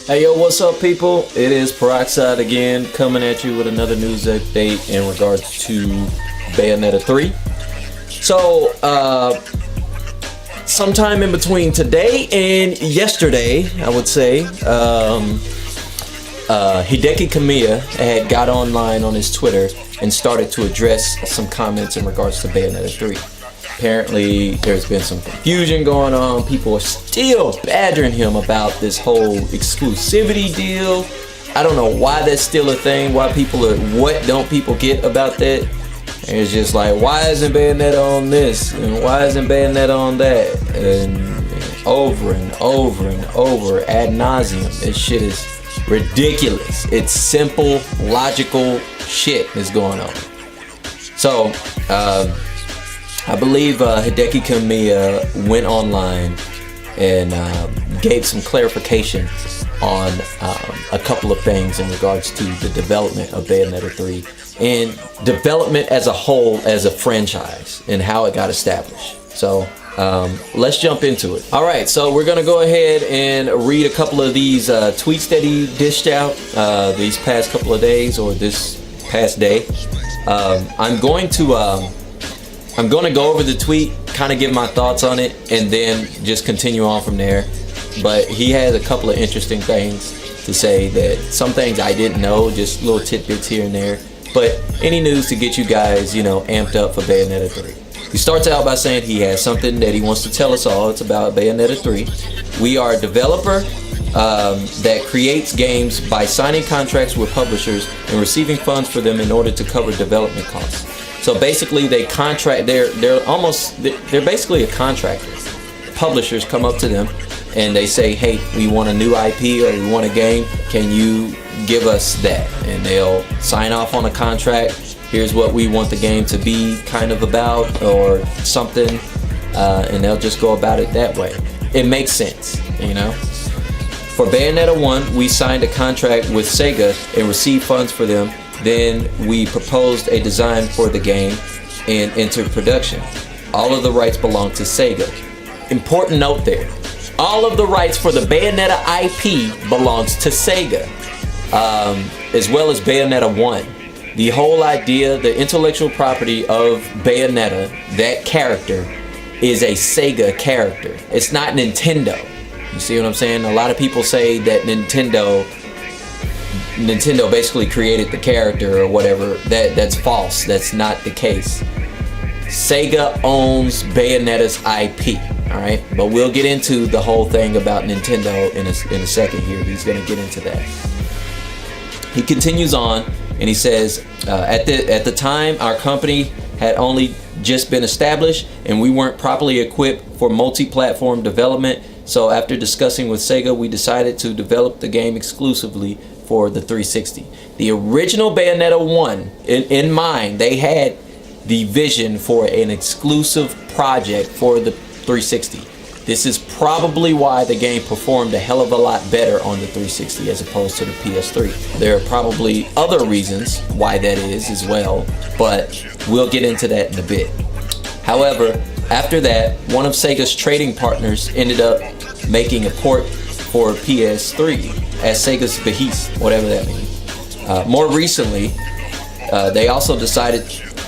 Hey yo, what's up people? It is Peroxide again, coming at you with another news update in regards to Bayonetta 3. So, sometime in between today and yesterday, I would say, Hedeki Kamiya had got online on his Twitter and started to address some comments in regards to Bayonetta 3. Apparently, there's been some confusion going on. People are still badgering him about this whole exclusivity deal. I don't know why that's still a thing. Why people are, what don't people get about that? And it's just like, why isn't Bayonetta on this? And why isn't Bayonetta on that? And over and over and over ad nauseum. This shit is ridiculous. It's simple, logical shit is going on. So, I believe Hedeki Kamiya went online and gave some clarification on a couple of things in regards to the development of Bayonetta 3 and development as a whole as a franchise and how it got established. So let's jump into it. All right, so we're gonna go ahead and read a couple of these tweets that he dished out these past couple of days or this past day. I'm going to go over the tweet, kind of give my thoughts on it, and then just continue on from there. But he has a couple of interesting things to say, that some things I didn't know, just little tidbits here and there. But any news to get you guys, amped up for Bayonetta 3. He starts out by saying he has something that he wants to tell us all. It's about Bayonetta 3. We are a developer that creates games by signing contracts with publishers and receiving funds for them in order to cover development costs. So basically, they contract. They're basically a contractor. Publishers come up to them and they say, "Hey, we want a new IP or we want a game. Can you give us that?" And they'll sign off on a contract. Here's what we want the game to be kind of about or something, and they'll just go about it that way. It makes sense, For Bayonetta 1, we signed a contract with Sega and received funds for them. Then we proposed a design for the game and entered production. All of the rights belong to Sega. Important note there. All of the rights for the Bayonetta IP belongs to Sega, as well as Bayonetta 1. The whole idea, the intellectual property of Bayonetta, that character, is a Sega character. It's not Nintendo. You see what I'm saying? A lot of people say that Nintendo basically created the character or whatever. That's false. That's not the case. Sega owns Bayonetta's IP, all right? But we'll get into the whole thing about Nintendo in a second here. He's going to get into that. He continues on and he says, at the time, our company had only just been established and we weren't properly equipped for multi-platform development. So after discussing with Sega, we decided to develop the game exclusively for the 360. The original Bayonetta 1, in mind, they had the vision for an exclusive project for the 360. This is probably why the game performed a hell of a lot better on the 360 as opposed to the PS3. There are probably other reasons why that is as well, but we'll get into that in a bit. However, after that, one of Sega's trading partners ended up making a port for PS3 as Sega's behest, whatever that means. More recently, they also decided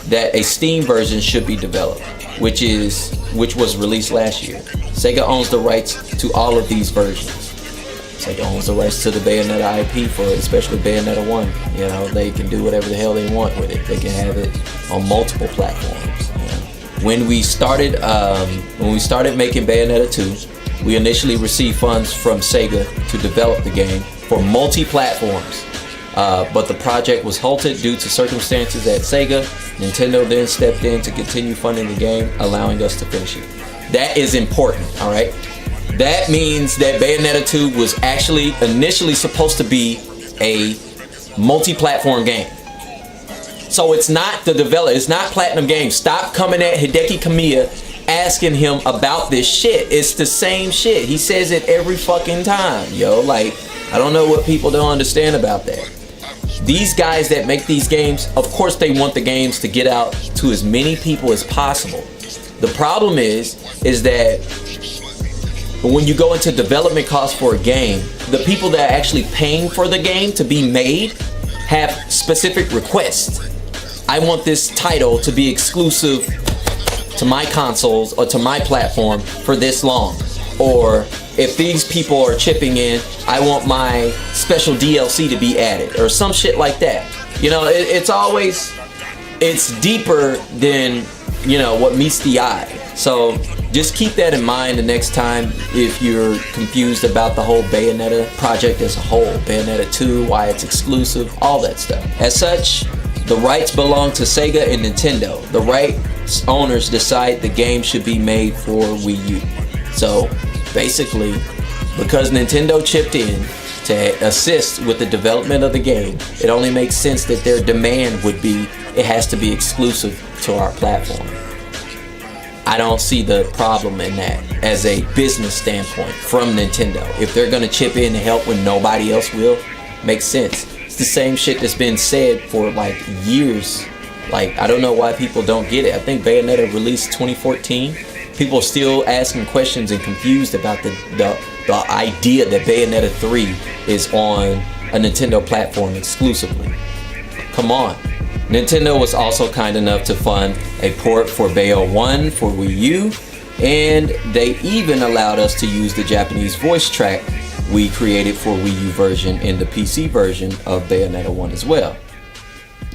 that a Steam version should be developed, which was released last year. Sega owns the rights to all of these versions. Sega owns the rights to the Bayonetta IP for especially Bayonetta 1. They can do whatever the hell they want with it. They can have it on multiple platforms. When we started making Bayonetta 2, we initially received funds from Sega to develop the game for multi-platforms, but the project was halted due to circumstances at Sega. Nintendo then stepped in to continue funding the game, allowing us to finish it. That is important, all right? That means that Bayonetta 2 was actually initially supposed to be a multi-platform game. So it's not the developer, it's not Platinum Games. Stop coming at Hedeki Kamiya asking him about this shit. It's the same shit. He says it every fucking time, yo. Like, I don't know what people don't understand about that. These guys that make these games, of course they want the games to get out to as many people as possible. The problem is that But when you go into development costs for a game, the people that are actually paying for the game to be made have specific requests. I want this title to be exclusive to my consoles or to my platform for this long. Or if these people are chipping in, I want my special DLC to be added or some shit like that. You know, it's deeper than, you know, what meets the eye. So just keep that in mind the next time if you're confused about the whole Bayonetta project as a whole. Bayonetta 2, why it's exclusive, all that stuff. As such, the rights belong to Sega and Nintendo. The rights owners decide the game should be made for Wii U. So basically, because Nintendo chipped in to assist with the development of the game, it only makes sense that their demand would be it has to be exclusive to our platform. I don't see the problem in that as a business standpoint from Nintendo. If they're gonna chip in to help when nobody else will, makes sense. It's the same shit that's been said for like years. Like, I don't know why people don't get it. I think Bayonetta released 2014. People are still asking questions and confused about the idea that Bayonetta 3 is on a Nintendo platform exclusively. Come on. Nintendo was also kind enough to fund a port for Bayo 1 for Wii U, and they even allowed us to use the Japanese voice track we created for Wii U version in the PC version of Bayonetta 1 as well.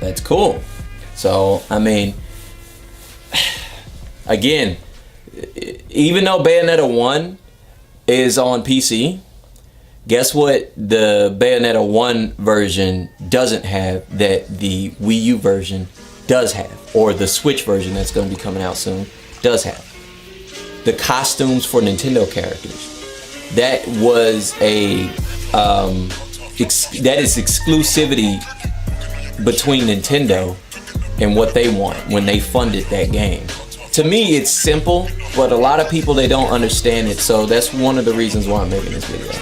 That's cool. So, I mean, again, even though Bayonetta 1 is on PC, guess what the Bayonetta 1 version doesn't have that the Wii U version does have, or the Switch version that's going to be coming out soon does have? The costumes for Nintendo characters. That was that is exclusivity between Nintendo and what they want when they funded that game. To me, it's simple, but a lot of people, they don't understand it, so that's one of the reasons why I'm making this video.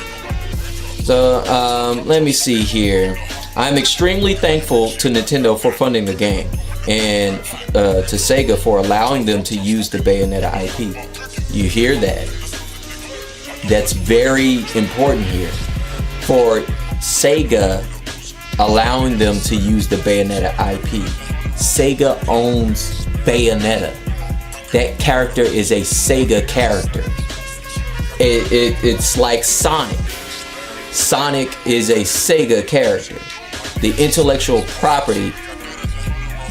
So, let me see here. I'm extremely thankful to Nintendo for funding the game, and to Sega for allowing them to use the Bayonetta IP. You hear that? That's very important here. For Sega allowing them to use the Bayonetta IP. Sega owns Bayonetta. That character is a Sega character. It's like Sonic. Sonic is a Sega character. The intellectual property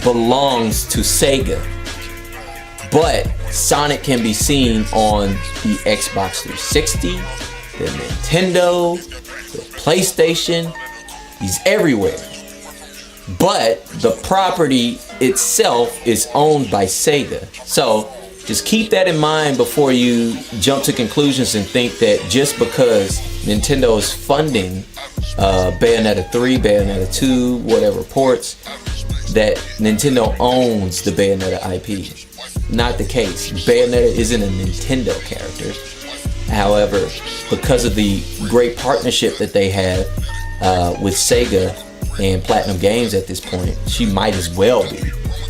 belongs to Sega. But Sonic can be seen on the Xbox 360, the Nintendo, the PlayStation. He's everywhere. But the property itself is owned by Sega. So just keep that in mind before you jump to conclusions and think that just because Nintendo is funding Bayonetta 3, Bayonetta 2, whatever ports, that Nintendo owns the Bayonetta IP. Not the case. Bayonetta isn't a Nintendo character. However, because of the great partnership that they have with Sega and Platinum Games at this point, she might as well be.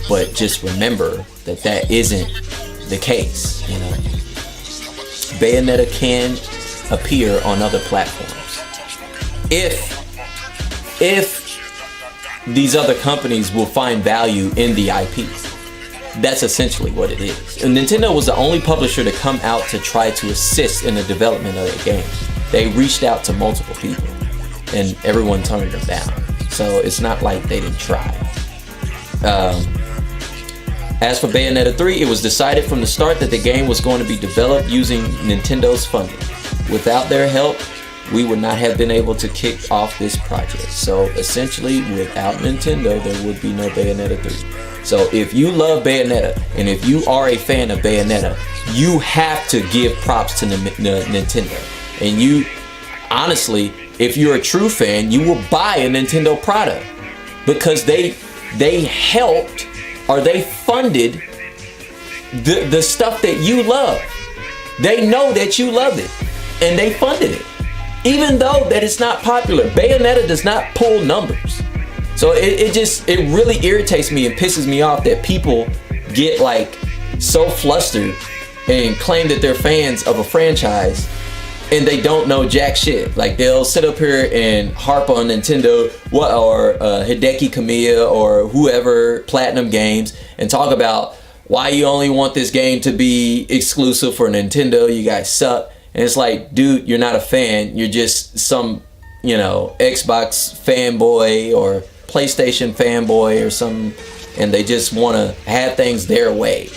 But just remember that that isn't the case, you know. Bayonetta can appear on other platforms if these other companies will find value in the IP. That's essentially what it is. And Nintendo was the only publisher to come out to try to assist in the development of the game. They reached out to multiple people and everyone turned them down. So it's not like they didn't try. As for Bayonetta 3, it was decided from the start that the game was going to be developed using Nintendo's funding. Without their help, we would not have been able to kick off this project. So essentially, without Nintendo, there would be no Bayonetta 3. So if you love Bayonetta, and if you are a fan of Bayonetta, you have to give props to Nintendo. And you, honestly, if you're a true fan, you will buy a Nintendo product because they helped, or they funded the stuff that you love. They know that you love it, and they funded it. Even though that it's not popular, Bayonetta does not pull numbers. So it really irritates me and pisses me off that people get like so flustered and claim that they're fans of a franchise and they don't know jack shit. Like, they'll sit up here and harp on Nintendo or Hedeki Kamiya or whoever, Platinum Games, and talk about why you only want this game to be exclusive for Nintendo. You guys suck. And it's like, dude, you're not a fan. You're just some, you know, Xbox fanboy or PlayStation fanboy or something, and they just want to have things their way.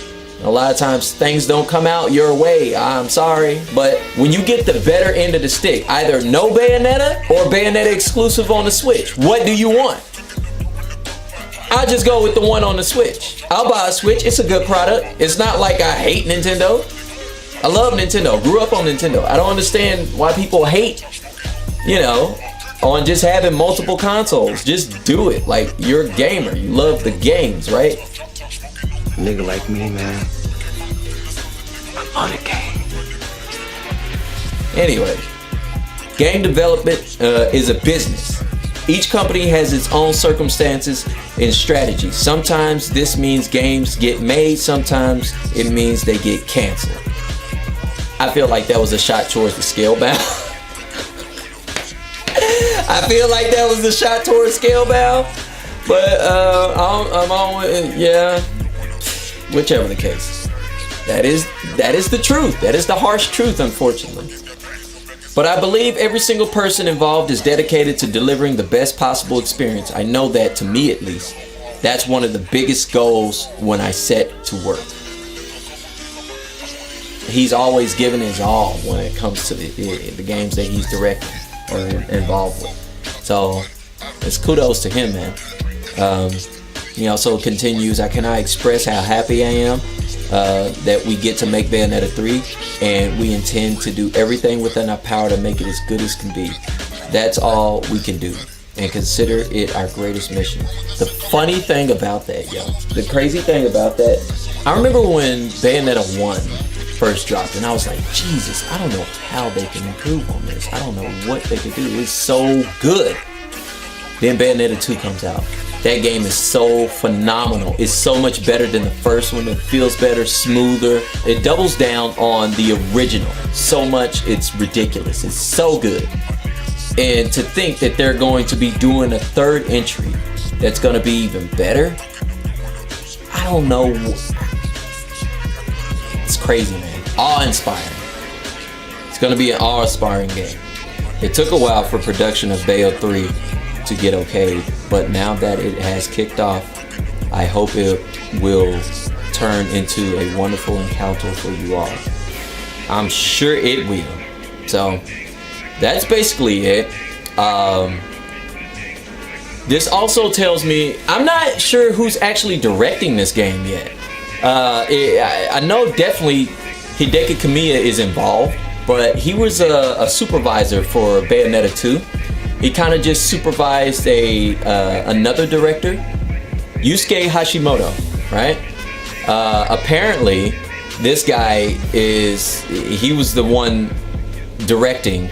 A lot of times things don't come out your way. I'm sorry, but when you get the better end of the stick, either no Bayonetta or Bayonetta exclusive on the Switch, what do you want? I'll just go with the one on the Switch. I'll buy a Switch. It's a good product. It's not like I hate Nintendo. I love Nintendo. Grew up on Nintendo. I don't understand why people hate, you know, on just having multiple consoles. Just do it. Like, you're a gamer. You love the games, right? Nigga like me, man, I'm on a game. Anyway, game development is a business. Each company has its own circumstances and strategies. Sometimes this means games get made. Sometimes it means they get canceled. I feel like that was a shot towards the Scalebound. I feel like that was the shot towards Scalebound. But I'm on, yeah. Whichever the case. That is the truth. That is the harsh truth, unfortunately. But I believe every single person involved is dedicated to delivering the best possible experience. I know that, to me at least, that's one of the biggest goals when I set to work. He's always given his all when it comes to the games that he's directing or involved with. So it's kudos to him, man. He also continues, I cannot express how happy I am that we get to make Bayonetta 3, and we intend to do everything within our power to make it as good as can be. That's all we can do, and consider it our greatest mission. The funny thing about that, yo, the crazy thing about that, I remember when Bayonetta 1 first dropped, and I was like, Jesus, I don't know how they can improve on this. I don't know what they can do. It's so good. Then Bayonetta 2 comes out. That game is so phenomenal. It's so much better than the first one. It feels better, smoother. It doubles down on the original so much, it's ridiculous. It's so good. And to think that they're going to be doing a third entry that's going to be even better, I don't know. It's crazy, man. Awe-inspiring. It's going to be an awe-inspiring game. It took a while for production of Bayo 3 to get okay, but now that it has kicked off, I hope it will turn into a wonderful encounter for you all. I'm sure it will. So that's basically it. This also tells me, I'm not sure who's actually directing this game yet. I know definitely Hedeki Kamiya is involved, but he was a supervisor for Bayonetta 2. He kind of just supervised another director, Yusuke Hashimoto, right? Apparently, this guy he was the one directing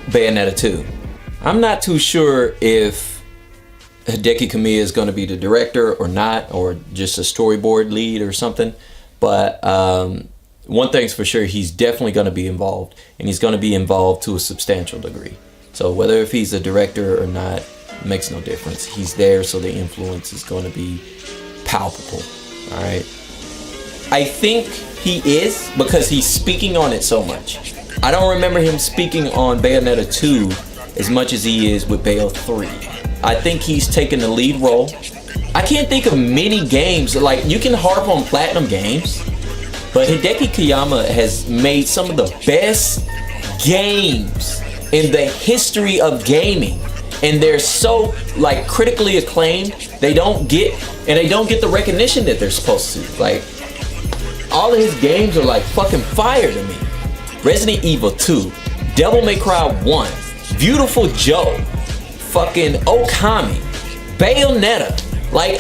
Bayonetta 2. I'm not too sure if Hedeki Kamiya is going to be the director or not, or just a storyboard lead or something. But one thing's for sure, he's definitely going to be involved, and he's going to be involved to a substantial degree. So whether if he's a director or not makes no difference. He's there, so the influence is going to be palpable. All right. I think he is, because he's speaking on it so much. I don't remember him speaking on Bayonetta 2 as much as he is with Bayo 3. I think he's taken the lead role. I can't think of many games, like, you can harp on Platinum Games, but Hideki Kamiya has made some of the best games in the history of gaming, and they're so, like, critically acclaimed. They don't get the recognition that they're supposed to. Like, all of his games are like fucking fire to me. Resident Evil 2, Devil May Cry 1, Beautiful Joe, fucking Okami, Bayonetta. Like,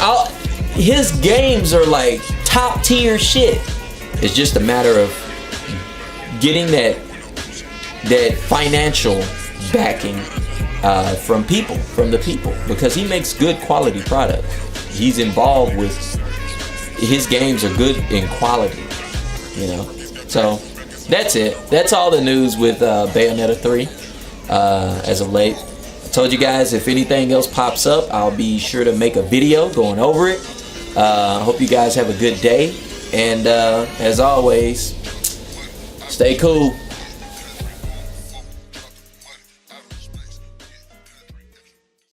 his games are like top tier shit. It's just a matter of getting that financial backing from the people, because he makes good quality product. He's involved with, his games are good in quality, you know. So that's it. That's all the news with Bayonetta 3 as of late. I told you guys if anything else pops up, I'll be sure to make a video going over it. Hope you guys have a good day. And as always, stay cool.